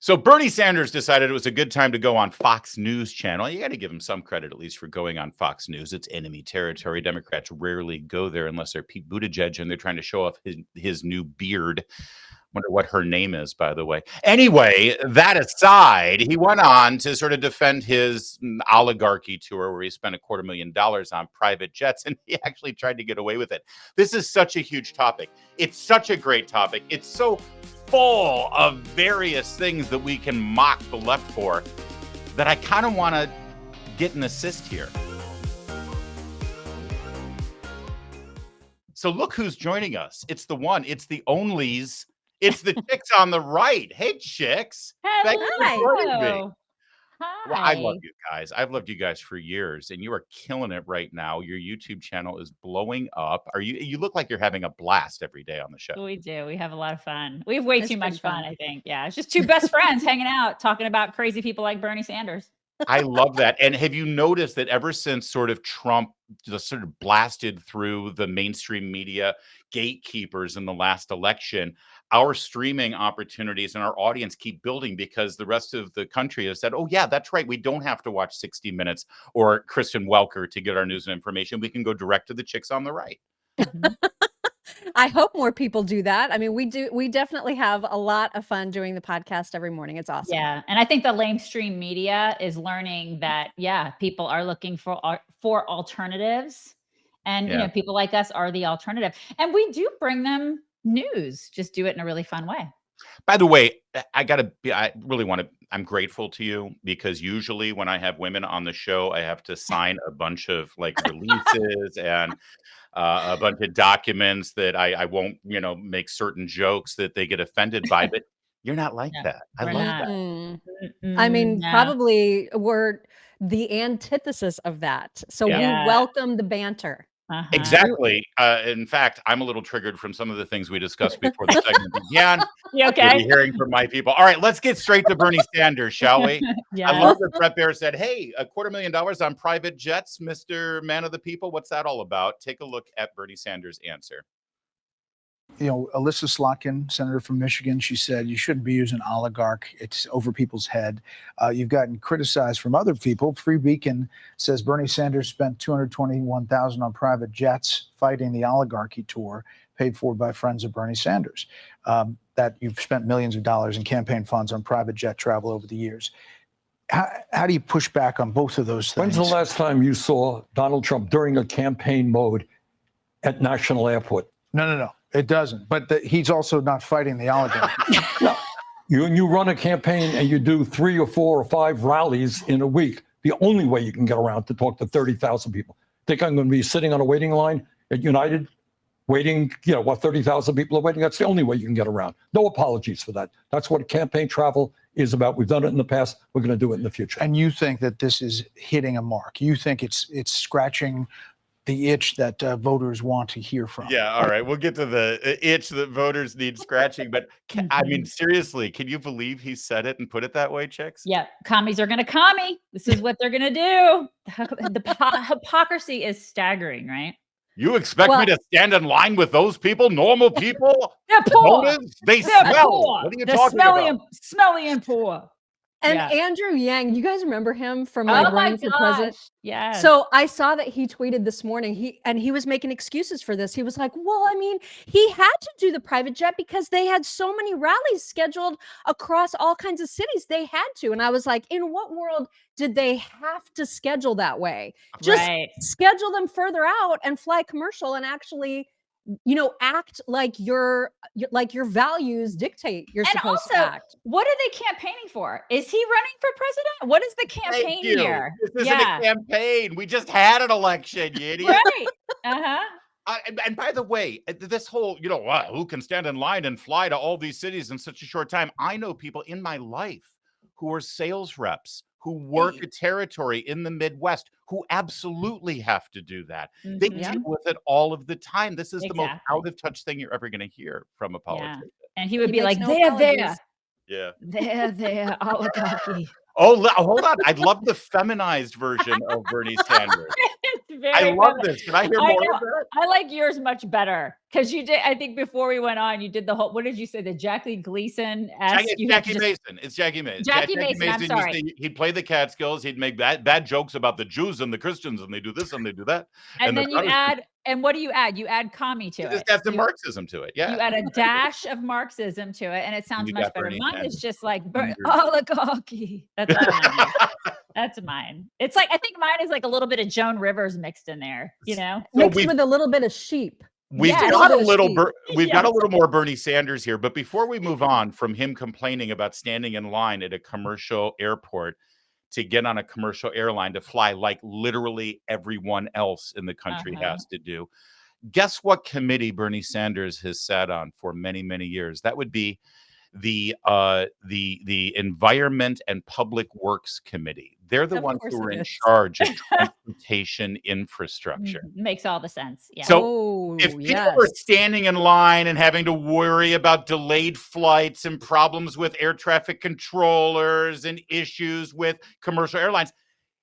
So Bernie Sanders decided it was a good time to go on Fox News channel. You got to give him some credit, at least, for going on Fox News. It's enemy territory. Democrats rarely go there unless they're Pete Buttigieg and they're trying to show off his new beard. Wonder what her name is, by the way. Anyway, that aside, he went on to sort of defend his oligarchy tour where he spent $250,000 on private jets, and he actually tried to get away with it. This is such a huge topic. It's such a great topic. It's so full of various things that we can mock the left for that I kind of want to get an assist here. So look who's joining us. It's the one, it's the onlys. It's the chicks on the right. Hey, chicks. Thank you for joining me. Hi. Well, I love you guys. I've loved you guys for years, and you are killing it right now. Your YouTube channel is blowing up. You look like you're having a blast every day on the show. We do. We have a lot of fun. We have way too much fun, I think. Yeah. It's just two best friends hanging out, talking about crazy people like Bernie Sanders. I love that. And have you noticed that ever since sort of Trump just sort of blasted through the mainstream media gatekeepers in the last election, our streaming opportunities and our audience keep building because the rest of the country has said, oh, yeah, that's right. We don't have to watch 60 Minutes or Kristen Welker to get our news and information. We can go direct to the chicks on the right. I hope more people do that. I mean, we definitely have a lot of fun doing the podcast every morning. It's awesome. Yeah. And I think the lamestream media is learning that, people are looking for alternatives. And, you know, people like us are the alternative. And we do bring them news, just do it in a really fun way. By the way, I'm grateful to you because usually when I have women on the show, I have to sign a bunch of like releases and a bunch of documents that I won't, make certain jokes that they get offended by, but you're not like that. I love that. I mean, probably we're the antithesis of that. So we welcome the banter. Exactly. In fact, I'm a little triggered from some of the things we discussed before the segment began. You okay? You'll be hearing from my people. All right, let's get straight to Bernie Sanders, shall we? I love that Brett Bear said, hey, $250,000 on private jets, Mr. Man of the People. What's that all about? Take a look at Bernie Sanders' answer. Alyssa Slotkin, senator from Michigan, she said, you shouldn't be using oligarch. It's over people's head. You've gotten criticized from other people. Free Beacon says Bernie Sanders spent $221,000 on private jets fighting the oligarchy tour paid for by friends of Bernie Sanders. That you've spent millions of dollars in campaign funds on private jet travel over the years. How do you push back on both of those things? When's the last time you saw Donald Trump during a campaign mode at National Airport? No. It doesn't. But he's also not fighting the oligarchy. No. You run a campaign and you do 3 or 4 or 5 rallies in a week. The only way you can get around to talk to 30,000 people. Think I'm going to be sitting on a waiting line at United waiting, 30,000 people are waiting. That's the only way you can get around. No apologies for that. That's what campaign travel is about. We've done it in the past. We're going to do it in the future. And you think that this is hitting a mark? You think it's scratching the itch that voters want to hear from? Yeah, all right. We'll get to the itch that voters need scratching. But I mean, seriously, can you believe he said it and put it that way, chicks? Yeah, commies are going to commie. This is what they're going to do. The hypocrisy is staggering, right? You expect me to stand in line with those people, normal people? They're poor. They smell. Poor. What are you talking about? Smelly and poor. And Andrew Yang, you guys remember him from running for president? Yeah. So I saw that he tweeted this morning. He was making excuses for this. He was like, well, I mean, he had to do the private jet because they had so many rallies scheduled across all kinds of cities. They had to. And I was like, in what world did they have to schedule that way? Just schedule them further out and fly commercial and actually act like your values dictate you're supposed to act. What are they campaigning for? Is he running for president? What is the campaign here? This isn't a campaign. We just had an election, you idiot. Right. And by the way, this whole, who can stand in line and fly to all these cities in such a short time? I know people in my life who are sales reps, who work a territory in the Midwest, who absolutely have to do that. They deal with it all of the time. This is the most out of touch thing you're ever going to hear from a politician. And he would be like, there. Yeah. There, oligarchy. Oh, hold on. I'd love the feminized version of Bernie Sanders. I very love feminine. this. Can I hear I more know. of that? I like yours much better because you did. I think before we went on, you did the whole. What did you say? The Jackie Gleason esque. It's You had to Jackie just Mason. It's Jackie Mason. Jackie Mason. I'm used sorry. to, he'd play the Catskills. He'd make bad jokes about the Jews and the Christians, and they do this and they do that. And the then you Protestants. add. And what do you add? You add commie to You it. just add some You- Marxism to it. You Yeah. add a dash of Marxism to it, and it sounds you much got better. Bernie Mine Sanders. is just like Under- oligarchy. That's all mine is. That's mine. It's like I think mine is like a little bit of Joan Rivers mixed in there. You know, So Mixed we've with a little bit of sheep. we've Yes. got a Little bit of little sheep. we've got a Yes. little more Bernie Sanders here, but before we move on from him complaining about standing in line at a commercial airport to get on a commercial airline to fly like literally everyone else in the country Uh-huh. has to do. Guess what committee Bernie Sanders has sat on for many, many years? That would be the Environment and Public Works Committee. They're the Of ones course who are it in is. charge of transportation infrastructure. Makes all the sense. Yeah. So Oh, if people yes. are standing in line and having to worry about delayed flights and problems with air traffic controllers and issues with commercial airlines,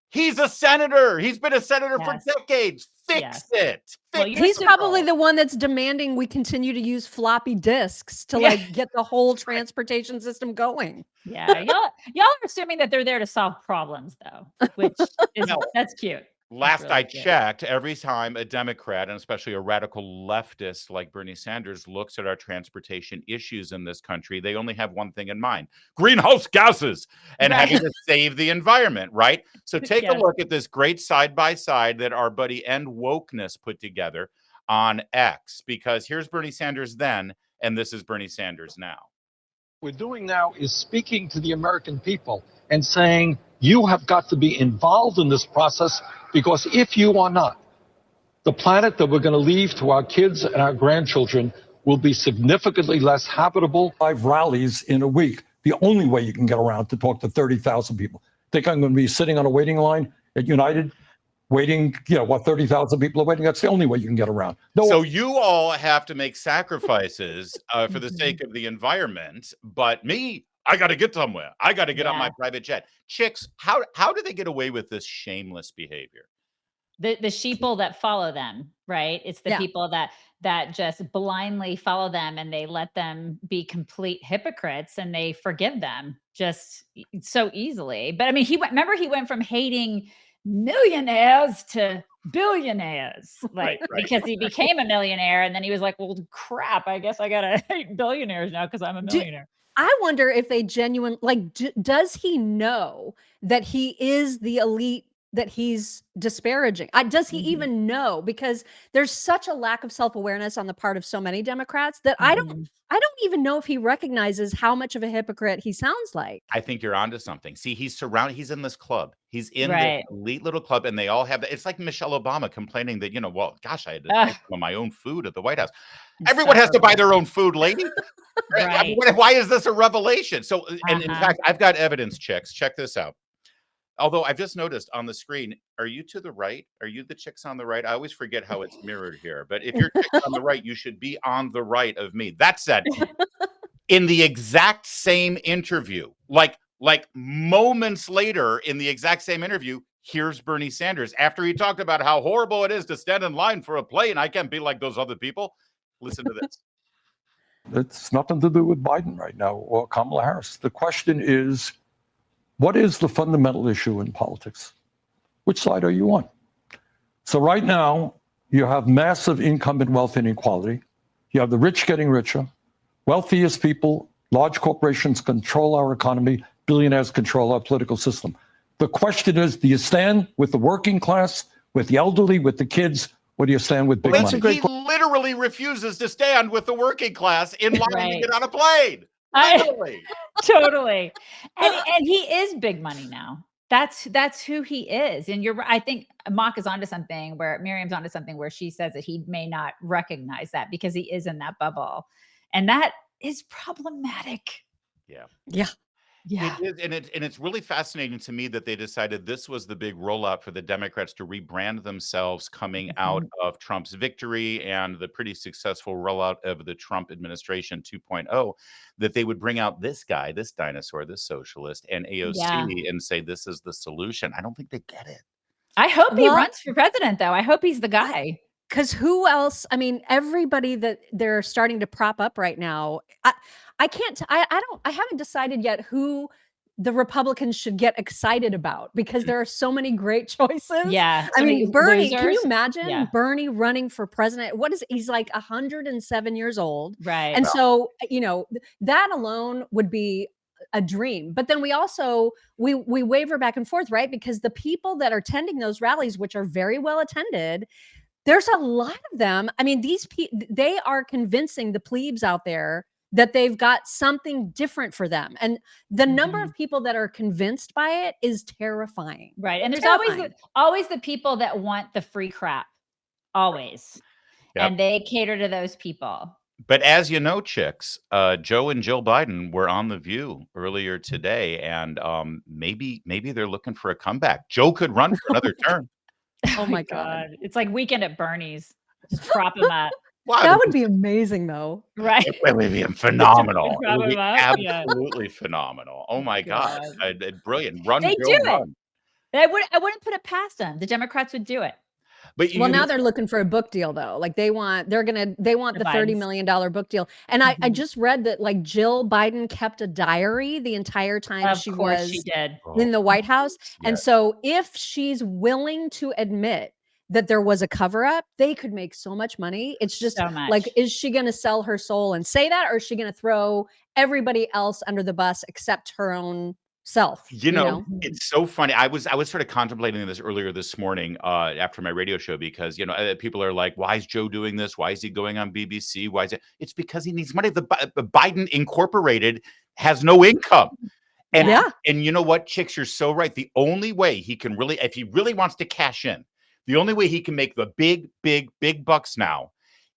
he's a senator. He's been a senator Yes. for decades. Fix Yes. it. Well, Fix you're He's it. probably the one that's demanding we continue to use floppy disks to Yeah. like get the whole transportation system going. Yeah, y'all are assuming that they're there to solve problems, though, which is No. that's cute. Last really I cute. checked, every time a Democrat, and especially a radical leftist like Bernie Sanders, looks at our transportation issues in this country, they only have one thing in mind: greenhouse gases and Right. having to save the environment, right? So take a Yes. look at this great side by side that our buddy End Wokeness put together on X, because here's Bernie Sanders then, and this is Bernie Sanders now. We're doing now is speaking to the American people and saying, you have got to be involved in this process, because if you are not, the planet that we're going to leave to our kids and our grandchildren will be significantly less habitable. 5 rallies in a week, the only way you can get around to talk to 30,000 people. Think I'm going to be sitting on a waiting line at United, waiting, 30,000 people are waiting? That's the only way you can get around. No, So you all have to make sacrifices for the sake of the environment, but me, I got to get somewhere. I got to get on my Yeah. private jet. Chicks, how do they get away with this shameless behavior? The sheeple that follow them, right? It's the Yeah. people that just blindly follow them, and they let them be complete hypocrites, and they forgive them just so easily. But I mean, he went from hating millionaires to billionaires, like right. because he became a millionaire, and then he was like, well, crap, I guess I gotta hate billionaires now because I'm a millionaire. I wonder if they does he know that he is the elite that he's disparaging? Does he even know? Because there's such a lack of self-awareness on the part of so many Democrats that I don't even know if he recognizes how much of a hypocrite he sounds like. I think you're onto something. See, he's surrounded. He's in this club. He's in Right. this elite little club, and they all have that. It's like Michelle Obama complaining that, well, gosh, I had to buy some of my own food at the White House. Everyone has to buy their own food, lady. I mean, Right. why is this a revelation? So, and in Uh-huh. fact, I've got evidence, chicks. Check this out. Although I've just noticed on the screen, are you to the right? Are you the chicks on the right? I always forget how it's mirrored here. But if you're chicks on the right, you should be on the right of me. That said, in the exact same interview, like moments later in the exact same interview, here's Bernie Sanders after he talked about how horrible it is to stand in line for a plane. I can't be like those other people. Listen to this. it's nothing to do with Biden right now or Kamala Harris. The question is, what is the fundamental issue in politics? Which side are you on? So right now, you have massive income and wealth inequality. You have the rich getting richer. Wealthiest people, large corporations control our economy. Billionaires control our political system. The question is, do you stand with the working class, with the elderly, with the kids, or do you stand with big That's a money? great He literally refuses to stand with the working class in line to Right. get on a plane. I- Literally. Totally. And he is big money now. That's who he is. And you're right. I think Mock is onto something where Miriam's onto something where she says that he may not recognize that because he is in that bubble. And that is problematic. Yeah. Yeah. Yeah. It is, and it's really fascinating to me that they decided this was the big rollout for the Democrats to rebrand themselves coming out of Trump's victory and the pretty successful rollout of the Trump administration 2.0, that they would bring out this guy, this dinosaur, this socialist, and AOC Yeah. and say this is the solution. I don't think they get it. I hope he Well, runs for president, though. I hope he's the guy. because who else? I mean, everybody that they're starting to prop up right now. I can't. I don't. I haven't decided yet who the Republicans should get excited about because there are so many great choices. Yeah. I so mean, many Bernie. Can you losers. imagine Yeah. Bernie running for president? What is he's like 107 years old, Right. and so that alone would be a dream. But then we also we waver back and forth, right? Because the people that are attending those rallies, which are very well attended, there's a lot of them. I mean, these people, they are convincing the plebes out there that they've got something different for them. And the number of people that are convinced by it is terrifying. Right. And there's Terrifying. always the people that want the free crap. Always. Yep. And they cater to those people. But as you know, chicks, Joe and Jill Biden were on The View earlier today, and maybe they're looking for a comeback. Joe could run for another term. Oh my God. It's like Weekend at Bernie's. Just prop him up. Wow, That would be amazing though. Right. it would be phenomenal. It Prop would be him up, yeah. absolutely phenomenal. Oh my God. Brilliant. Run, They Joe, do it. run. I wouldn't put it past them. The Democrats would do it. But Well, now they're looking for a book deal though. Like they want the $30 million book deal. And I just read that like Jill Biden kept a diary the entire time Of she course was she did. in the White House. And Yes. so if she's willing to admit that there was a cover up, they could make so much money. It's just So much. like, is she going to sell her soul and say that, or is she going to throw everybody else under the bus except her own self? You know, it's so funny. I was sort of contemplating this earlier this morning after my radio show because, people are like, why is Joe doing this? Why is he going on BBC? Why is it? It's because he needs money. The Biden Incorporated has no income. And, Yeah. and you know what, chicks, you're so right. The only way he can really, if he really wants to cash in, the only way he can make the big bucks now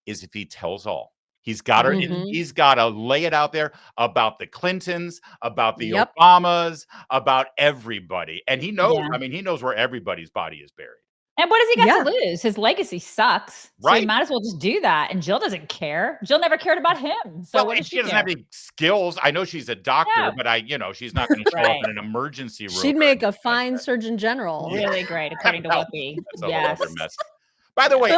is if he tells all. He's got to he's got to lay it out there about the Clintons, about the Yep. Obamas, about everybody. And he knows, Yeah. I mean, he knows where everybody's body is buried. And what does he got Yeah. to lose? His legacy sucks. So Right. he might as well just do that. And Jill doesn't care. Jill never cared about him. So Well, what and does she doesn't have care? any skills. I know she's a doctor, No. but she's not going to show up Right. in an emergency room. She'd or make a anything like fine that. surgeon general. Really great, according to Well, Whoopi. That's a whole Yes. other mess. By the way,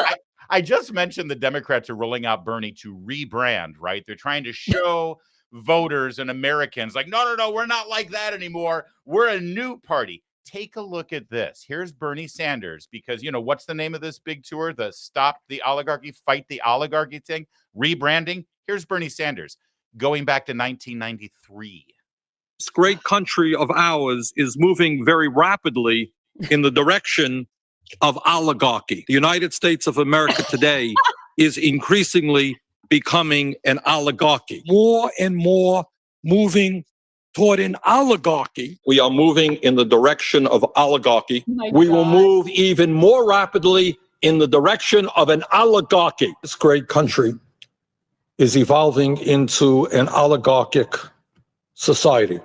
I just mentioned the Democrats are rolling out Bernie to rebrand, right? They're trying to show voters and Americans like, no, we're not like that anymore. We're a new party. Take a look at this. Here's Bernie Sanders, because, what's the name of this big tour? The Stop the Oligarchy, Fight the Oligarchy thing, rebranding. Here's Bernie Sanders going back to 1993. This great country of ours is moving very rapidly in the direction of oligarchy. The United States of America today is increasingly becoming an oligarchy. More and more moving toward an oligarchy. We are moving in the direction of oligarchy. My We will God. move even more rapidly in the direction of an oligarchy. This great country is evolving into an oligarchic society.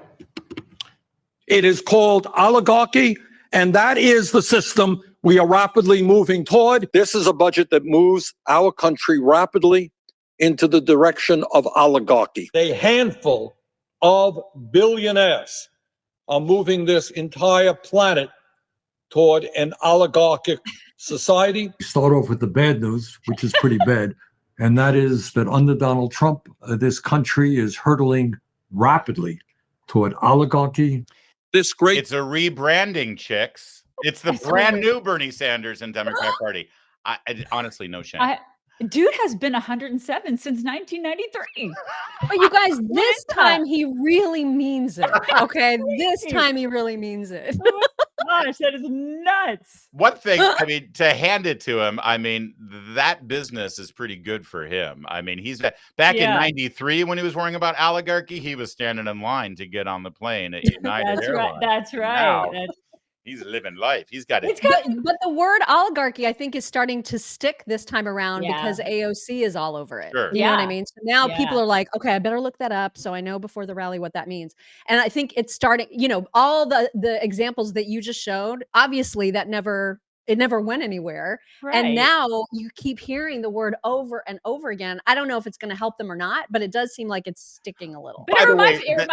It is called oligarchy, and that is the system we are rapidly moving toward. This is a budget that moves our country rapidly into the direction of oligarchy. A handful of billionaires are moving this entire planet toward an oligarchic society. Start off with the bad news, which is pretty bad, and that is that under Donald Trump, this country is hurtling rapidly toward oligarchy. This great It's a rebranding, chicks. It's the brand new Bernie Sanders and Democrat Party. I honestly, no shame. Dude has been 107 since 1993. But you guys, this is that? time he really means it. Okay, this time he really means it. Gosh, that is nuts. One thing, to hand it to him, that business is pretty good for him. He's back in Yeah. '93 when he was worrying about oligarchy, he was standing in line to get on the plane at United That's right. Airlines. That's right. Now, That's, he's living life. He's got it. But the word oligarchy, I think, is starting to stick this time around Yeah. because AOC is all over it. Sure. You know what I Yeah. mean? So now Yeah. people are like, okay, I better look that up so I know before the rally what that means. And I think it's starting, all the examples that you just showed, obviously that never it never went anywhere. Right. And now you keep hearing the word over and over again. I don't know if it's going to help them or not, but it does seem like it's sticking a little. But By it the reminds, way, me,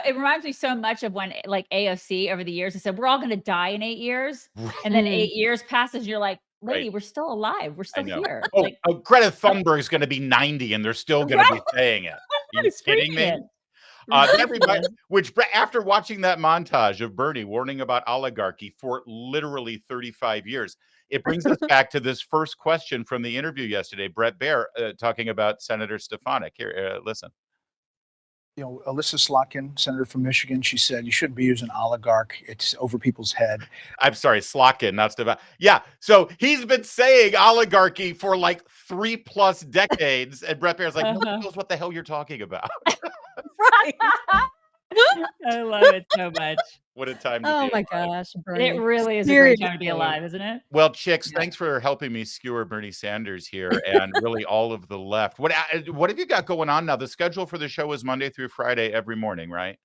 it reminds me so much of when like AOC over the years, they said, we're all going to die in 8 years. And then 8 years passes and you're like, lady, we're still alive. We're I still know. here. Oh, Like, Greta Thunberg is going to be 90 and they're still going to be saying it. Are you kidding me? Ridiculous. After watching that montage of Bernie warning about oligarchy for literally 35 years, it brings us back to this first question from the interview yesterday. Brett Baer talking about Senator Stefanik. Here, listen. You know, Alyssa Slotkin, senator from Michigan, she said you shouldn't be using oligarch. It's over people's head. I'm sorry, Slotkin, not Stefanik. Yeah, so he's been saying oligarchy for like 3+ decades, and Brett Baer's like, nobody knows what the hell you're talking about. Right. I love it so much. What a time to Oh be my alive. gosh, Bernie. It really is a great time to be Seriously. alive, isn't it? Well, chicks, thanks for helping me skewer Bernie Sanders here and really all of the left. What have you got going on now? The schedule for the show is Monday through Friday every morning, right?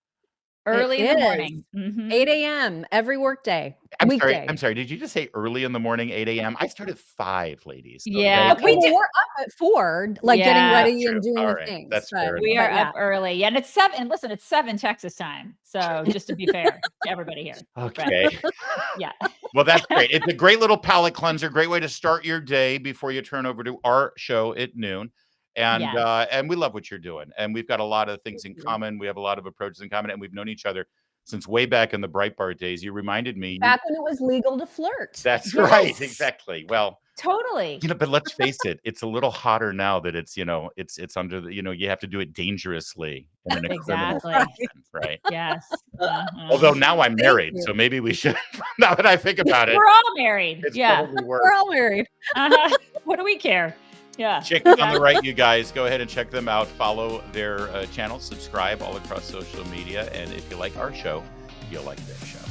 Early in It the is. morning. Mhm. 8 a.m. every workday. I'm Weekday. sorry. Did you just say early in the morning, 8 a.m.? I start at 5, ladies. Yeah, okay? We do. We're up at 4, like getting Yeah. ready That's and true. doing All the right. things. That's fair but, enough. We but are yeah. up early. Yeah, and it's 7. And listen, it's 7 Texas time. So just to be fair to everybody here. Okay. Yeah. Well, that's great. It's a great little palate cleanser, great way to start your day before you turn over to our show at noon. And Yes. and we love what you're doing. And we've got a lot of things in Thank you. common. We have a lot of approaches in common, and we've known each other since way back in the Breitbart days. You reminded me. Back when it was legal to flirt. That's right. Yes. Exactly. Well, Totally. but let's face it, it's a little hotter now that it's, it's under the, you have to do it dangerously in a criminal Exactly. fashion, right? Yes. Although now I'm Thank married, you. so maybe we should, now that I think about it, We're all married. it's Yeah. probably worse. We're all married. What do we care? Yeah. Chicks on the right, you guys, go ahead and check them out. Follow their channel, subscribe all across social media. And if you like our show, you'll like their show.